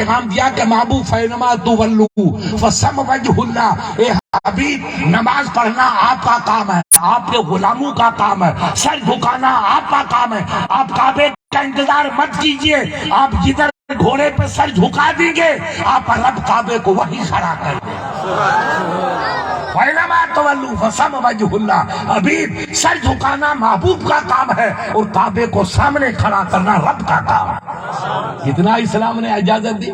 پیغام دیا کہ محبوب فینما تولو فثم وجہ اللہ، اے حبیب نماز پڑھنا آپ کا کام ہے، آپ کے غلاموں کا کام ہے، سر جھکانا آپ کا کام ہے، آپ کعبے کا انتظار مت کیجئے، آپ جدھر گھوڑے پہ سر جھکا دیں گے آپ رب کعبے کو وہی کھڑا کر دیں۔ فینما تولو فثم وجہ اللہ، حبیب سر جھکانا محبوب کا کام ہے اور کعبے کو سامنے کھڑا کرنا رب کا کام ہے۔ اتنا اسلام نے اجازت دی،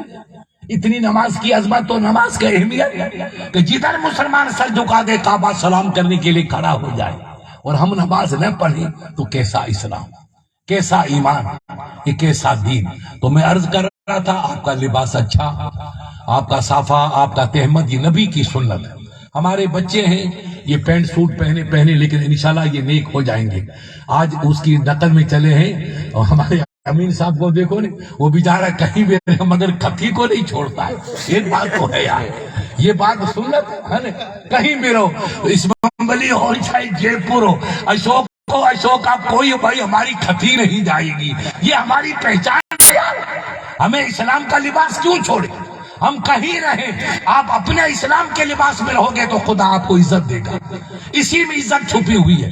اتنی نماز کی عظمت و نماز کی اہمیت کہ جدھر مسلمان سر جھکا دے کعبہ سلام کرنے کے لیے کھڑا ہو جائے، اور ہم نماز نہ پڑھیں تو کیسا اسلام، کیسا ایمان، یہ کیسا دین۔ تو میں عرض کر رہا تھا آپ کا لباس اچھا، آپ کا صافہ، آپ کا تہمت، یہ نبی کی سنت ہے۔ ہمارے بچے ہیں یہ پینٹ سوٹ پہنے لیکن انشاءاللہ یہ نیک ہو جائیں گے۔ آج اس کی نقل میں چلے ہیں، اور ہمارے امین صاحب کو دیکھو نا، وہ بیچارہ کہیں بھی مگر کتھی کو نہیں چھوڑتا ہے۔ ایک بات تو ہے یار، یہ بات سنت ہے نا، کہیں بھی رہو، اسمبلی ہو چاہے جے پور ہو، اشوک آپ کوئی بھائی ہماری کتھی نہیں جائے گی، یہ ہماری پہچان ہے یار۔ ہمیں اسلام کا لباس کیوں چھوڑے؟ ہم کہیں رہیں، آپ اپنے اسلام کے لباس میں رہو گے تو خدا آپ کو عزت دے گا، اسی میں عزت چھپی ہوئی ہے۔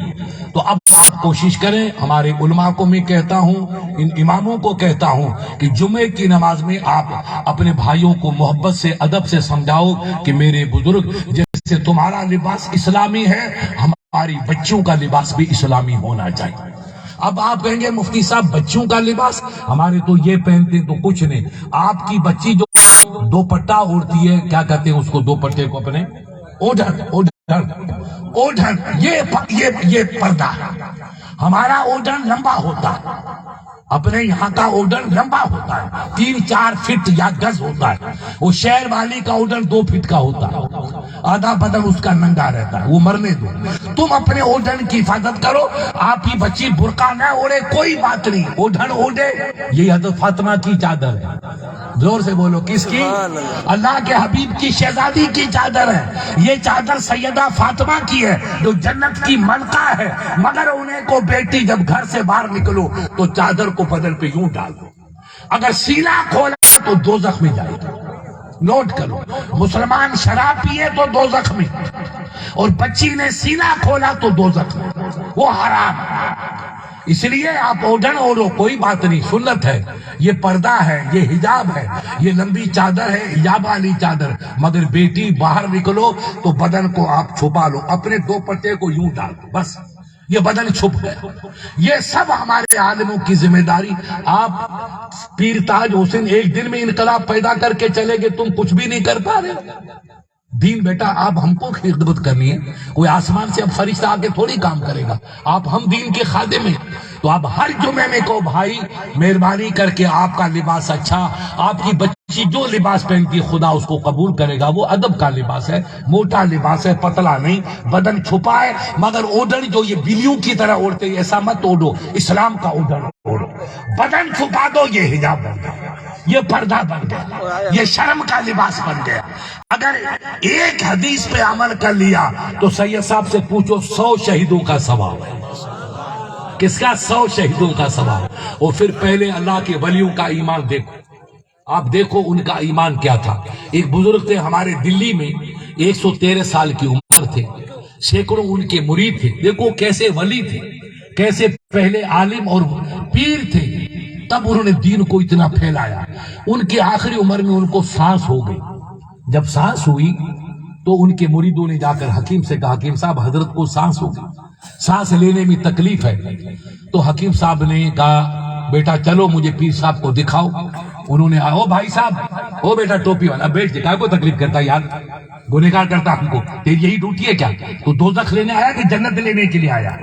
تو اب آپ کوشش کریں، ہمارے علماء کو میں کہتا ہوں، ان اماموں کو کہتا ہوں کہ جمعے کی نماز میں آپ اپنے بھائیوں کو محبت سے، ادب سے سمجھاؤ کہ میرے بزرگ جیسے تمہارا لباس اسلامی ہے، ہماری بچوں کا لباس بھی اسلامی ہونا چاہیے۔ اب آپ کہیں گے مفتی صاحب بچوں کا لباس، ہمارے تو یہ پہنتے تو کچھ نہیں، آپ کی بچی جو دوپٹہ اوڑھتی ہے، کیا کہتے ہیں اس کو، دوپٹے کو اپنے اوڑھن، یہ پردہ ہے۔ ہمارا اوڑھن لمبا ہوتا ہے، اپنے یہاں کا اوڑھن لمبا ہوتا ہے، 3-4 فٹ یا گز ہوتا ہے۔ وہ شہر والی کا اوڑھن 2 فٹ کا ہوتا ہے، آدھا بدن اس کا ننگا رہتا ہے، وہ مرنے دو۔ تم اپنے اوڑھن کی حفاظت کرو، آپ کی بچی برقع نہ اوڑھے کوئی بات نہیں، اوڑھن اوڑھے۔ یہ حضرت فاطمہ کی چادر ہے، زور سے بولو کس کی؟ اللہ کے حبیب کی شہزادی کی چادر ہے۔ یہ چادر سیدہ فاطمہ کی ہے جو جنت کی ملکہ ہے، مگر انہیں کو بیٹی جب گھر سے باہر نکلو تو چادر کو بدن پہ یوں ڈال دو، اگر سینہ کھولا تو دوزخ میں جائے گا۔ نوٹ کرو، مسلمان شراب پیے تو دوزخ میں، اور بچی نے سینہ کھولا تو دوزخ میں، وہ حرام ہے۔ اس لیے آپ اوڑھن اوڑھو، کوئی بات نہیں، سنت ہے، یہ پردہ ہے، یہ حجاب ہے، یہ لمبی چادر ہے، حجاب والی چادر، مگر بیٹی باہر نکلو تو بدن کو آپ چھپا لو، اپنے دوپٹے کو یوں ڈال دو، بس یہ بدن چھپ گیا۔ یہ سب ہمارے عالموں کی ذمہ داری۔ آپ پیر تاج حسین ایک دن میں انقلاب پیدا کر کے چلے گے، تم کچھ بھی نہیں کر پا رہے۔ دین بیٹا آپ ہم کو خدمت کرنی ہے، کوئی آسمان سے اب فرشتہ آ کے تھوڑی کام کرے گا، آپ ہم دین کے خادم ہیں۔ تو آپ ہر جمعے میں کو بھائی مہربانی کر کے آپ کا لباس اچھا، آپ کی بچی جو لباس پہنتی خدا اس کو قبول کرے گا، وہ ادب کا لباس ہے، موٹا لباس ہے، پتلا نہیں، بدن چھپا ہے، مگر اوڑھن جو یہ بلیوں کی طرح اوڑھتے ہیں ایسا مت اوڑھو، اسلام کا اوڑھن اوڑھو، بدن چھپا دو، یہ حجاب بن گیا، یہ پردہ بن گیا، یہ شرم کا لباس بن گیا۔ اگر ایک حدیث پہ عمل کر لیا تو سید صاحب سے پوچھو 100 شہیدوں کا ثواب ہے۔ کس کا؟ 100 شہیدوں کا ثواب۔ اور پھر پہلے اللہ کے ولیوں کا ایمان دیکھو، آپ دیکھو ان کا ایمان کیا تھا۔ ایک بزرگ تھے ہمارے دلی میں، 113 سال کی عمر تھے، سینکڑوں ان کے مرید تھے، دیکھو کیسے ولی تھے، کیسے پہلے عالم اور پیر تھے، تب انہوں نے دین کو اتنا پھیلایا۔ ان کی آخری عمر میں ان کو سانس ہو گئی، جب سانس ہوئی تو ان کے مریدوں نے جا کر حکیم سے کہا، حکیم صاحب حضرت کو سانس ہو گئی، سانس لینے میں تکلیف ہے۔ تو حکیم صاحب نے کہا بیٹا چلو مجھے پیر صاحب کو دکھاؤ۔ انہوں نے او بھائی صاحب، او بیٹا ٹوپی والا، بیٹھ جا، کو تکلیف کرتا یار، گنہگار کرتا ہم کو، تیری یہی ڈیوٹی ہے کیا؟ تو دوزخ لینے آیا کہ جنت لینے کے لیے آیا؟